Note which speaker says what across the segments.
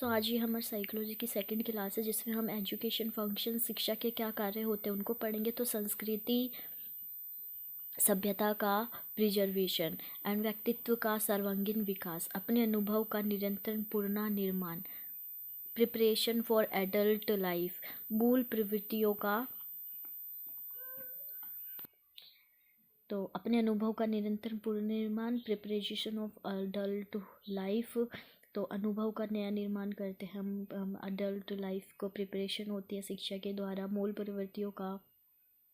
Speaker 1: आज ये हमारी साइकोलॉजी की सेकंड क्लास है जिसमें हम एजुकेशन फंक्शन शिक्षा के क्या कार्य होते हैं उनको पढ़ेंगे। तो संस्कृति सभ्यता का प्रिजर्वेशन एंड व्यक्तित्व का सर्वांगीण विकास, अपने अनुभव का निरंतर पुनर्निर्माण, प्रिपरेशन फॉर एडल्ट लाइफ, मूल प्रवृत्तियों का तो अपने अनुभव का निरंतर पुनर्निर्माण, प्रिपरेशन ऑफ अडल्ट लाइफ। तो अनुभव का नया निर्माण करते हैं हम अडल्ट लाइफ को प्रिपरेशन होती है शिक्षा के द्वारा। मूल प्रवृत्तियों का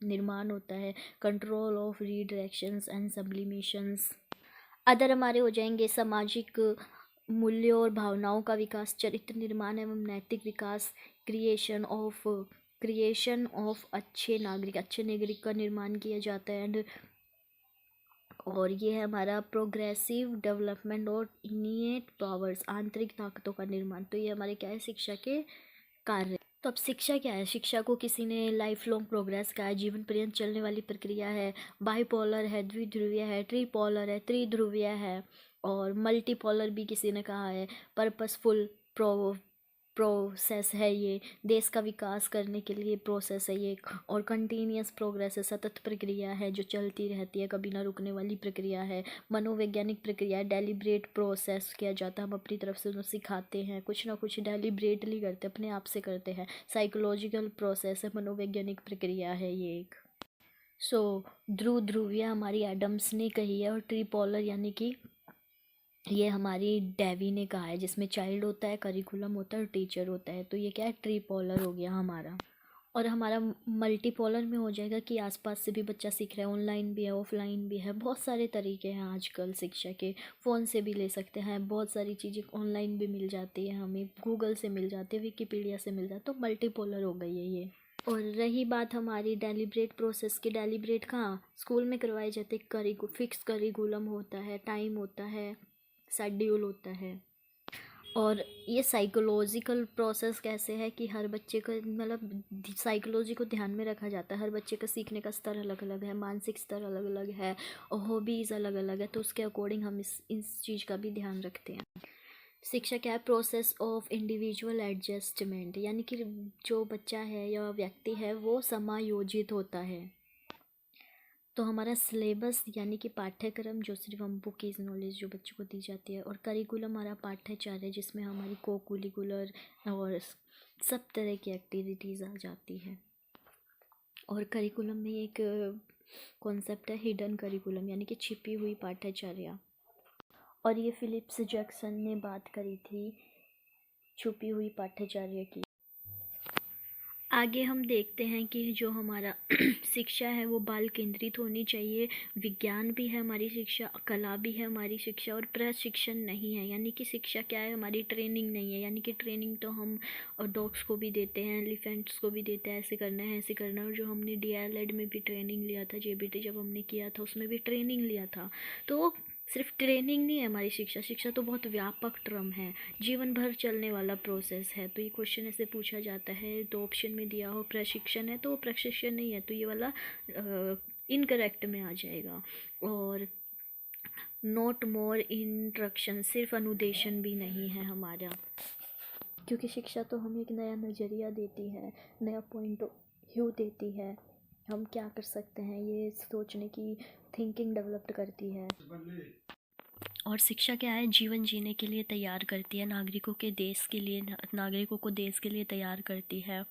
Speaker 1: निर्माण होता है, कंट्रोल ऑफ रीडायरेक्शंस एंड सब्लिमेशंस। अदर हमारे हो जाएंगे सामाजिक मूल्यों और भावनाओं का विकास, चरित्र निर्माण एवं नैतिक विकास, क्रिएशन ऑफ अच्छे नागरिक का निर्माण किया जाता है। और ये है हमारा प्रोग्रेसिव डेवलपमेंट और इनिएट पावर्स, आंतरिक ताकतों का निर्माण। तो ये हमारे क्या है, शिक्षा के कार्य। तो अब शिक्षा क्या है? शिक्षा को किसी ने लाइफ लॉन्ग प्रोग्रेस का है, जीवन पर्यंत चलने वाली प्रक्रिया है, बाइपोलर है, द्विध्रुवीय है, ट्रीपोलर है, त्रिध्रुवीय है, और मल्टीपोलर भी किसी ने कहा है, पर्पसफुल प्रोसेस है, ये देश का विकास करने के लिए प्रोसेस है ये, और कंटिन्यूस प्रोग्रेस है, सतत प्रक्रिया है जो चलती रहती है, कभी ना रुकने वाली प्रक्रिया है। मनोवैज्ञानिक प्रक्रिया है, डेलिब्रेट प्रोसेस किया जाता है, हम अपनी तरफ से उन्हें सिखाते हैं, कुछ ना कुछ डेलिब्रेटली करते हैं, अपने आप से करते हैं। साइकोलॉजिकल प्रोसेस है, मनोवैज्ञानिक प्रक्रिया है ये एक। ध्रुवीय हमारी एडम्स ने कही है, और ट्रिपोलर यानी कि ये हमारी डेवी ने कहा है, जिसमें चाइल्ड होता है, करिकुलम होता है और टीचर होता है। तो ये क्या है, ट्रिपोलर हो गया हमारा। और हमारा मल्टीपोलर में हो जाएगा कि आसपास से भी बच्चा सीख रहा है, ऑनलाइन भी है, ऑफलाइन भी है, बहुत सारे तरीके हैं आजकल शिक्षा के। फ़ोन से भी ले सकते हैं, बहुत सारी चीज़ें ऑनलाइन भी मिल जाती है, हमें गूगल से मिल जाती है, विकीपीडिया से मिल जाती है। तो मल्टीपोलर हो गई है ये। और रही बात हमारी डेलिब्रेट प्रोसेस की, डेलिब्रेट कहाँ स्कूल में करवाए जाते, फिक्स करिकुलम होता है, टाइम होता है, शेड्यूल होता है। और ये साइकोलॉजिकल प्रोसेस कैसे है कि हर बच्चे को मतलब साइकोलॉजी को ध्यान में रखा जाता है। हर बच्चे का सीखने का स्तर अलग अलग है, मानसिक स्तर अलग अलग है, और हॉबीज़ अलग अलग है, तो उसके अकॉर्डिंग हम इस चीज़ का भी ध्यान रखते हैं। शिक्षा क्या है, प्रोसेस ऑफ इंडिविजुअल एडजस्टमेंट, यानी कि जो बच्चा है या व्यक्ति है वो समायोजित होता है। तो हमारा सिलेबस यानी कि पाठ्यक्रम जो सिर्फ हम बुक की नॉलेज जो बच्चों को दी जाती है, और करिकुलम हमारा पाठ्यचर्या है जिसमें हमारी कोकुलिकुलर और सब तरह की एक्टिविटीज़ आ जाती है। और करिकुलम में एक कॉन्सेप्ट है हिडन करिकुलम, यानी कि छिपी हुई पाठ्यचर्या। और ये फिलिप्स जैक्सन ने बात करी थी छुपी हुई पाठ्यचर्या की। आगे हम देखते हैं कि जो हमारा शिक्षा है वो बाल केंद्रित होनी चाहिए। विज्ञान भी है हमारी शिक्षा, कला भी है हमारी शिक्षा, और प्रशिक्षण नहीं है, यानी कि शिक्षा क्या है, हमारी ट्रेनिंग नहीं है। यानी कि ट्रेनिंग तो हम डॉग्स को भी देते हैं, एलिफेंट्स को भी देते हैं, ऐसे करना है ऐसे करना है। और जो हमने DLED में भी ट्रेनिंग लिया था, JBT जब हमने किया था उसमें भी ट्रेनिंग लिया था। तो सिर्फ ट्रेनिंग नहीं है हमारी शिक्षा, शिक्षा तो बहुत व्यापक टर्म है, जीवन भर चलने वाला प्रोसेस है। तो ये क्वेश्चन ऐसे पूछा जाता है, तो ऑप्शन में दिया हो प्रशिक्षण है तो वो प्रशिक्षण नहीं है, तो ये वाला इनकरेक्ट में आ जाएगा। और नोट मोर इंस्ट्रक्शन, सिर्फ अनुदेशन भी नहीं है हमारा, क्योंकि शिक्षा तो हमें एक नया नज़रिया देती है, नया पॉइंट ऑफ व्यू देती है, हम क्या कर सकते हैं ये सोचने की थिंकिंग डेवलप करती है। और शिक्षा क्या है, जीवन जीने के लिए तैयार करती है, नागरिकों के देश के लिए, नागरिकों को देश के लिए तैयार करती है।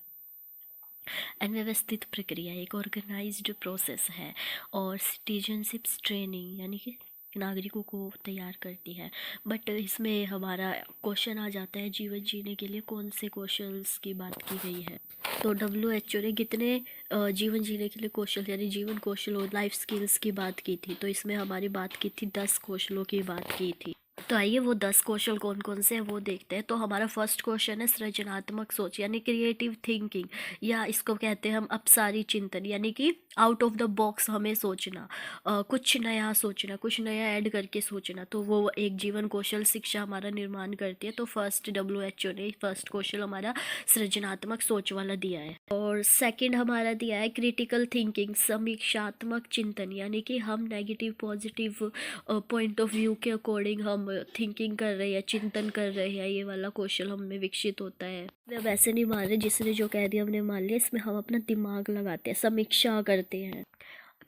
Speaker 1: एंड व्यवस्थित प्रक्रिया, एक ऑर्गेनाइज्ड प्रोसेस है। और सिटीजनशिप्स ट्रेनिंग, यानी कि नागरिकों को तैयार करती है। बट इसमें हमारा क्वेश्चन आ जाता है, जीवन जीने के लिए कौन से कौशल्स की बात की गई है। तो WHO ने कितने जीवन जीने के लिए कौशल यानी जीवन कौशल और लाइफ स्किल्स की बात की थी, तो इसमें हमारी बात की थी 10 कौशलों की बात की थी। तो आइए वो 10 कौशल कौन कौन से हैं वो देखते हैं। तो हमारा फर्स्ट क्वेश्चन है सृजनात्मक सोच, यानी क्रिएटिव थिंकिंग, या इसको कहते हैं हम अपसारी चिंतन, यानी कि आउट ऑफ द बॉक्स हमें सोचना, कुछ नया सोचना, कुछ नया ऐड करके सोचना। तो वो एक जीवन कौशल शिक्षा हमारा निर्माण करती है। तो फर्स्ट WHO ने फर्स्ट कौशल हमारा सृजनात्मक सोच वाला दिया है। और सेकंड हमारा दिया है क्रिटिकल थिंकिंग, समीक्षात्मक चिंतन, यानी कि हम negative positive point of view के अकॉर्डिंग हम हम थिंकिंग कर रहे हैं, चिंतन कर रहे हैं, ये वाला कौशल हम में विकसित होता है। अब ऐसे नहीं मान रहे जिसने जो कह दिया हमने मान लिया, इसमें हम अपना दिमाग लगाते हैं, समीक्षा करते हैं।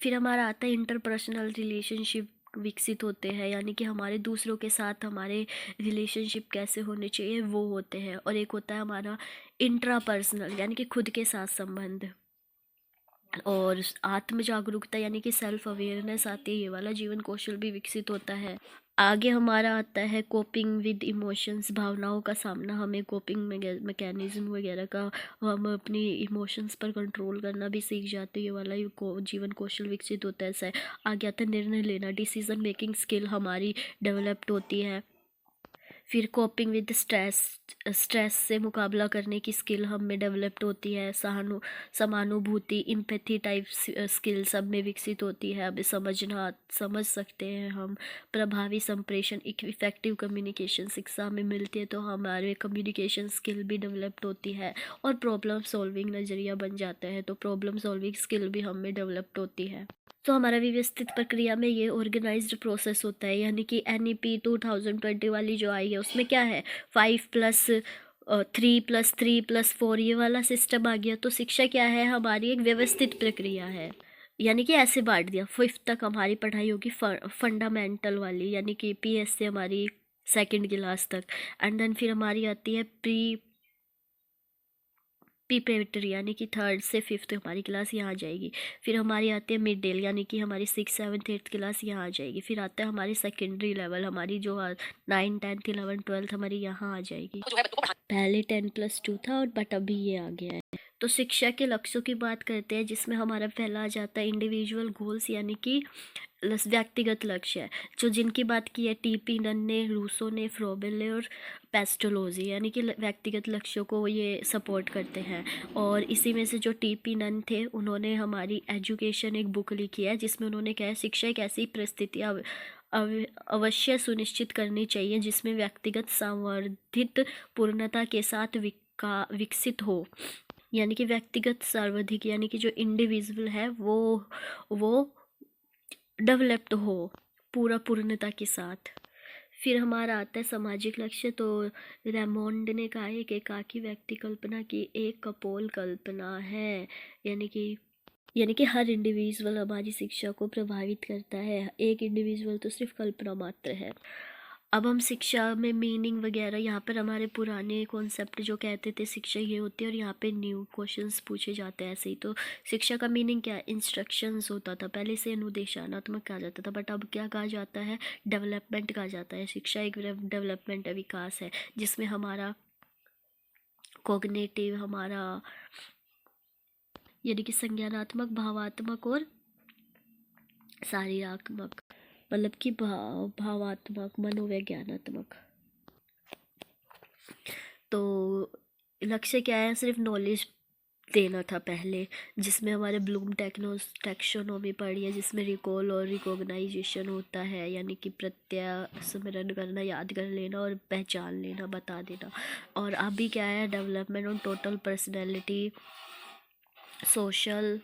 Speaker 1: फिर हमारा आता है इंटरपर्सनल रिलेशनशिप विकसित होते हैं, यानी कि हमारे दूसरों के साथ हमारे रिलेशनशिप कैसे होने चाहिए वो होते हैं। और एक होता है हमारा इंट्रापर्सनल, यानी कि खुद के साथ संबंध। और आत्म जागरूकता यानी कि सेल्फ अवेयरनेस आती है, ये वाला जीवन कौशल भी विकसित होता है। आगे हमारा आता है कोपिंग विद इमोशंस, भावनाओं का सामना, हमें कोपिंग मैकेनिज्म वगैरह का, हम अपनी इमोशंस पर कंट्रोल करना भी सीख जाते हैं, ये वाला जीवन कौशल विकसित होता है। आगे आता है निर्णय लेना, डिसीजन मेकिंग स्किल हमारी डेवलप्ड होती है। फिर कोपिंग विद स्ट्रेस से मुकाबला करने की स्किल हम में डेवलप्ड होती है। समानुभूति, इम्पैथी टाइप स्किल सब में विकसित होती है। अब समझ सकते हैं हम। प्रभावी संप्रेषण, इफेक्टिव कम्युनिकेशन शिक्षा हमें मिलती है तो हमारे कम्युनिकेशन स्किल भी डेवलप्ड होती है। और प्रॉब्लम सॉल्विंग नज़रिया बन जाता है तो प्रॉब्लम सॉल्विंग स्किल भी हम में डेवलप्ड होती है। तो हमारा व्यवस्थित प्रक्रिया में ये ऑर्गेनाइज्ड प्रोसेस होता है, यानी कि NEP 2020 वाली जो आई है उसमें क्या है 5+3+3+4 ये वाला सिस्टम आ गया। तो शिक्षा क्या है हमारी एक व्यवस्थित प्रक्रिया है, यानी कि ऐसे बांट दिया। 5th तक हमारी पढ़ाई होगी फंडामेंटल वाली, यानी कि PS से हमारी 2nd क्लास तक। एंड देन फिर हमारी आती है प्रीपेरेटरी, यानी कि 3rd से 5th हमारी क्लास यहाँ आ जाएगी। फिर हमारी आती है मिड डे, यानी कि हमारी 6th 7th 8th क्लास यहाँ आ जाएगी। फिर आता है हमारी सेकेंडरी लेवल, हमारी जो 9 10th 11 12th हमारी यहाँ आ जाएगी। पहले 10+2 था और बट अभी ये आ गया है। तो शिक्षा के लक्ष्यों की बात करते हैं, जिसमें हमारा पहला आ जाता है इंडिविजुअल गोल्स, यानी कि व्यक्तिगत लक्ष्य है, जो जिनकी बात की है TP नन ने, रूसो ने, फ्रोबेल ने और पेस्टोलोजी, यानी कि व्यक्तिगत लक्ष्यों को ये सपोर्ट करते हैं। और इसी में से जो TP नन थे उन्होंने हमारी एजुकेशन एक बुक लिखी है, जिसमें उन्होंने कहा है शिक्षा एक ऐसी परिस्थिति अवश्य सुनिश्चित करनी चाहिए जिसमें व्यक्तिगत संवर्धित पूर्णता के साथ विकसित हो, यानी कि व्यक्तिगत सर्वाधिक, यानी कि जो इंडिविजुअल है वो डेवलप्ड हो पूर्णता के साथ। फिर हमारा आता है सामाजिक लक्ष्य। तो रेमोंड ने कहा है कि एकाकी व्यक्ति कल्पना की एक कपोल कल्पना है, यानी कि हर इंडिविजुअल हमारी शिक्षा को प्रभावित करता है, एक इंडिविजुअल तो सिर्फ कल्पना मात्र है। अब हम शिक्षा में मीनिंग वगैरह, यहाँ पर हमारे पुराने कॉन्सेप्ट जो कहते थे शिक्षा ये होती है और यहाँ पे न्यू क्वेश्चंस पूछे जाते हैं ऐसे ही। तो शिक्षा का मीनिंग क्या है, इंस्ट्रक्शंस होता था, पहले से अनुदेशात्मक कहा जाता था, बट अब क्या कहा जाता है, डेवलपमेंट कहा जाता है। शिक्षा एक डेवलपमेंट है, विकास है, जिसमें हमारा कॉग्निटिव, हमारा यानी कि संज्ञानात्मक, भावात्मक और शारीरात्मक, मतलब कि भावात्मक, मनोवैज्ञानात्मक। तो लक्ष्य क्या है, सिर्फ नॉलेज देना था पहले, जिसमें हमारे ब्लूम टैक्सोनॉमी पढ़ी है, जिसमें रिकॉल और रिकॉग्नाइजेशन होता है, यानी कि स्मरण करना, याद कर लेना और पहचान लेना, बता देना। और अभी क्या है, development on total personality, social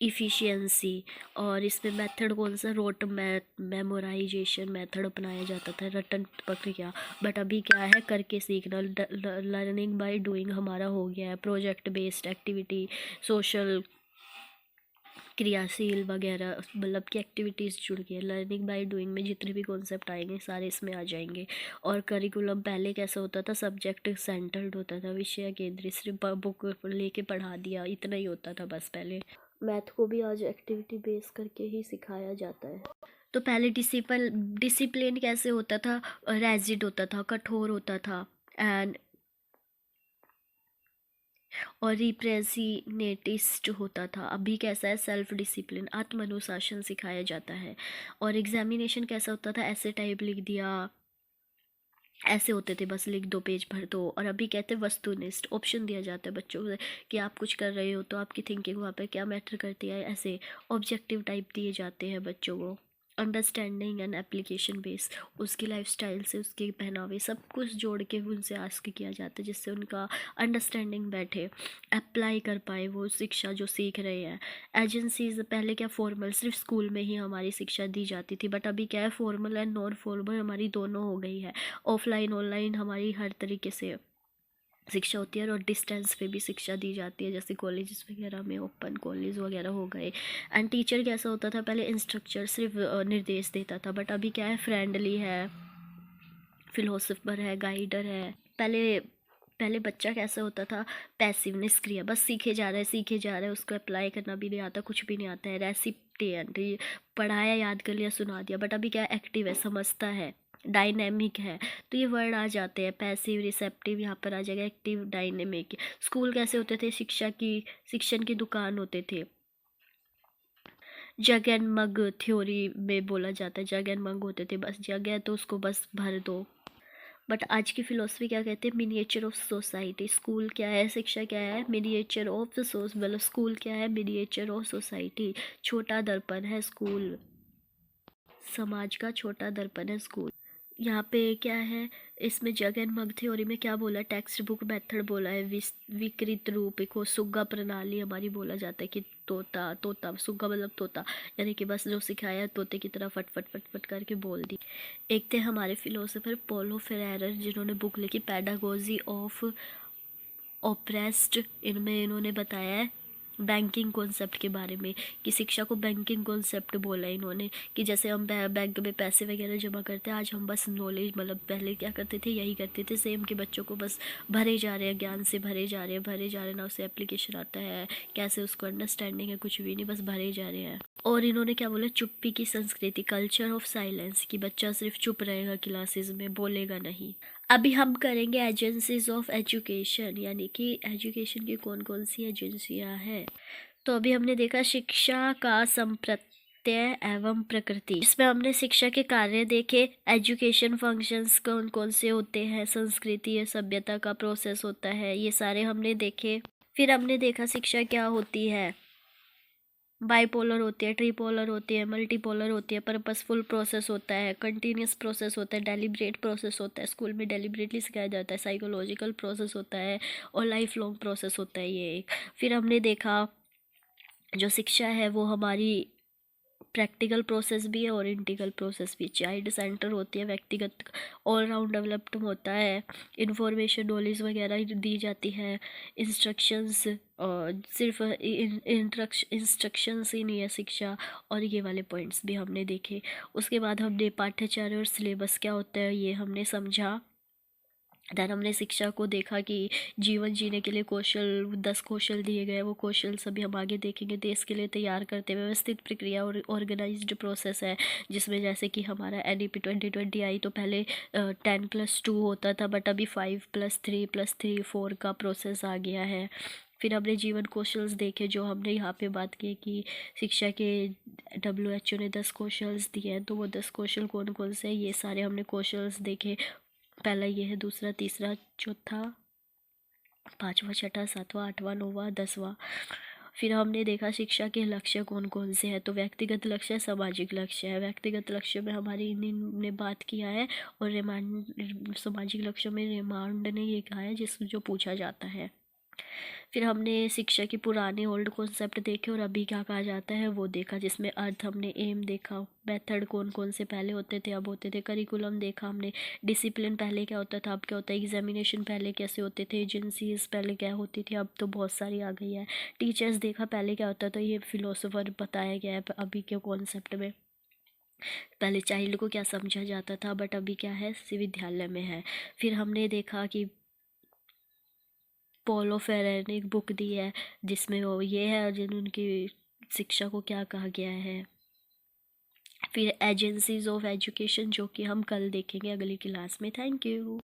Speaker 1: efficiency. और इसमें मेथड कौन सा, रोट मेमोराइजेशन मेथड अपनाया जाता था, रटन प्रक्रिया। बट अभी क्या है, करके सीखना, लर्निंग बाय डूइंग हमारा हो गया है। प्रोजेक्ट बेस्ड एक्टिविटी, सोशल क्रियाशील वगैरह, मतलब कि एक्टिविटीज़ जुड़ गई है। लर्निंग बाय डूइंग में जितने भी कॉन्सेप्ट आएंगे सारे इसमें आ जाएंगे। और करिकुलम पहले कैसा होता था, सब्जेक्ट सेंटर्ड होता था, विषय केंद्रित, सिर्फ बुक लेके पढ़ा दिया, इतना ही होता था बस। पहले मैथ को भी आज एक्टिविटी बेस करके ही सिखाया जाता है। तो पहले डिसिप्लिन कैसे होता था, रैजिड होता था, कठोर होता था, एंड और रिप्रेजेंटेटिस्ट होता था। अभी कैसा है, सेल्फ डिसिप्लिन, आत्म अनुशासन सिखाया जाता है। और एग्जामिनेशन कैसा होता था, ऐसे टाइप लिख दिया, ऐसे होते थे, बस लिख दो, पेज भर दो। और अभी कहते हैं वस्तुनिष्ठ, ऑप्शन दिया जाता है बच्चों को कि आप कुछ कर रहे हो तो आपकी थिंकिंग वहाँ पे क्या मैटर करती है, ऐसे ऑब्जेक्टिव टाइप दिए जाते हैं बच्चों को। अंडरस्टैंडिंग एंड एप्लीकेशन बेस, उसकी लाइफस्टाइल से उसके पहनावे सब कुछ जोड़ के उनसे आस्क किया जाता है, जिससे उनका अंडरस्टैंडिंग बैठे, अप्लाई कर पाए वो शिक्षा जो सीख रहे हैं। एजेंसीज पहले क्या फॉर्मल सिर्फ स्कूल में ही हमारी शिक्षा दी जाती थी, बट अभी क्या है फॉर्मल एंड नॉन फॉर्मल हमारी दोनों हो गई है। ऑफलाइन ऑनलाइन हमारी हर तरीके से शिक्षा होती है, और डिस्टेंस पे भी शिक्षा दी जाती है, जैसे कॉलेजेस वगैरह में ओपन कॉलेज वगैरह हो गए। एंड टीचर कैसा होता था, पहले इंस्ट्रक्चर सिर्फ निर्देश देता था, बट अभी क्या है फ्रेंडली है, फिलोसफर है, गाइडर है। पहले पहले बच्चा कैसा होता था, पैसिव निष्क्रिय, बस सीखे जा रहा है सीखे जा रहा है, उसको अप्लाई करना भी नहीं आता, कुछ भी नहीं आता है, रेसिपिएंट, पढ़ाया याद कर लिया सुना दिया। बट अभी क्या एक्टिव है, समझता है, डायनेमिक है। तो ये वर्ड आ जाते हैं, पैसिव, रिसेप्टिव, यहाँ पर आ जाएगा एक्टिव, डायनेमिक। स्कूल कैसे होते थे, शिक्षण की दुकान होते थे। जग एंड मग थ्योरी में बोला जाता है, जग एंड मग होते थे, बस जग है तो उसको बस भर दो। बट आज की फिलोसफी क्या कहते हैं, मिनिएचर ऑफ सोसाइटी। स्कूल क्या है, शिक्षा क्या है, मिनिएचर ऑफ मतलब स्कूल क्या है, मिनिएचर ऑफ सोसाइटी, छोटा दर्पण है स्कूल, समाज का छोटा दर्पण है स्कूल। यहाँ पे क्या है, इसमें जग एंड मग थ्योरी में क्या बोला, टेक्स्ट बुक मेथड बोला है, विकृत रूप को सुग्गा प्रणाली हमारी बोला जाता है, कि तोता तोता, सुग्गा मतलब तोता, यानी कि बस जो सिखाया तोते की तरह फट फट फट फट करके बोल दी। एक थे हमारे फिलोसोफर पोलो फेरेर, जिन्होंने बुक लिखी पेडागोजी ऑफ ओप्रेस्ड। इनमें इन्होंने बताया है बैंकिंग कॉन्सेप्ट के बारे में, कि शिक्षा को बैंकिंग कॉन्सेप्ट बोला है इन्होंने, कि जैसे हम बैंक में पैसे वगैरह जमा करते हैं, आज हम बस नॉलेज, मतलब पहले क्या करते थे, यही करते थे सेम, कि बच्चों को बस भरे जा रहे हैं, ज्ञान से भरे जा रहे हैं, भरे जा रहे हैं, ना उसे एप्लीकेशन आता है, कैसे उसको अंडरस्टैंडिंग है, कुछ भी नहीं, बस भरे जा रहे हैं। और इन्होंने क्या बोला, चुप्पी की संस्कृति, कल्चर ऑफ साइलेंस, कि बच्चा सिर्फ चुप रहेगा क्लासेस में, बोलेगा नहीं। अभी हम करेंगे एजेंसीज ऑफ एजुकेशन, यानी कि एजुकेशन की कौन कौन सी एजेंसियां हैं। तो अभी हमने देखा शिक्षा का संप्रत्यय एवं प्रकृति, इसमें हमने शिक्षा के कार्य देखे, एजुकेशन फंक्शंस कौन कौन से होते हैं, संस्कृति या सभ्यता का प्रोसेस होता है, ये सारे हमने देखे। फिर हमने देखा शिक्षा क्या होती है, बाइपोलर होती है, ट्रीपोलर होती है, मल्टीपोलर होती है, पर्पसफुल प्रोसेस होता है, कंटिन्यूस प्रोसेस होता है, डेलिब्रेट प्रोसेस होता है, स्कूल में डेलिब्रेटली सिखाया जाता है, साइकोलॉजिकल प्रोसेस होता है, और लाइफ लॉन्ग प्रोसेस होता है ये एक। फिर हमने देखा जो शिक्षा है वो हमारी प्रैक्टिकल प्रोसेस भी है और इंटीग्रल प्रोसेस भी, चाइल्ड सेंटर होती है, व्यक्तिगत ऑलराउंड डेवलप्ड होता है, इंफॉर्मेशन नॉलेज वगैरह दी जाती है, इंस्ट्रक्शंस, सिर्फ इंस्ट्रक्शंस ही नहीं है शिक्षा, और ये वाले पॉइंट्स भी हमने देखे। उसके बाद हमने पाठ्यचर्या और सिलेबस क्या होता है ये हमने समझा। देन हमने शिक्षा को देखा कि जीवन जीने के लिए कौशल, 10 कौशल दिए गए, वो कौशल सभी हम आगे देखेंगे। देश के लिए तैयार करते हुए व्यवस्थित प्रक्रिया और ऑर्गेनाइज्ड प्रोसेस है, जिसमें जैसे कि हमारा NEP 2020 आई, तो पहले 10+2 होता था, बट अभी 5+3+3 4 का प्रोसेस आ गया है। फिर हमने जीवन कौशल्स देखे, जो हमने यहाँ पे बात की कि शिक्षा के WHO ने 10 कौशल्स दिए हैं, तो वो 10 कौशल कौन कौन से हैं, ये सारे हमने कौशल्स देखे। पहला ये है, दूसरा, तीसरा, चौथा, पांचवा, छठा, सातवां, आठवां, नौवां, 10वां। फिर हमने देखा शिक्षा के लक्ष्य कौन कौन से हैं, तो व्यक्तिगत लक्ष्य, सामाजिक लक्ष्य है। व्यक्तिगत लक्ष्य में हमारी ने बात किया है, और रिमांड, सामाजिक लक्ष्य में रिमांड ने ये कहा है जिस जो पूछा जाता है। फिर हमने शिक्षा की पुराने ओल्ड कॉन्सेप्ट देखे और अभी क्या कहा जाता है वो देखा, जिसमें अर्थ हमने एम देखा, मेथड कौन कौन से पहले होते थे अब होते थे, करिकुलम देखा हमने, डिसिप्लिन पहले क्या होता था अब क्या होता है, एग्जामिनेशन पहले कैसे होते थे, एजेंसीज पहले क्या होती थी अब तो बहुत सारी आ गई है, टीचर्स देखा पहले क्या होता था, ये फिलोसोफर बताया गया है अभी के कॉन्सेप्ट में। पहले चाइल्ड को क्या समझा जाता था, बट अभी क्या है विद्यालय में है। फिर हमने देखा कि पोलो फेरेर ने एक बुक दी है, जिसमें वो ये है जिन उनकी शिक्षा को क्या कहा गया है। फिर एजेंसीज ऑफ एजुकेशन, जो कि हम कल देखेंगे अगली क्लास में। Thank you.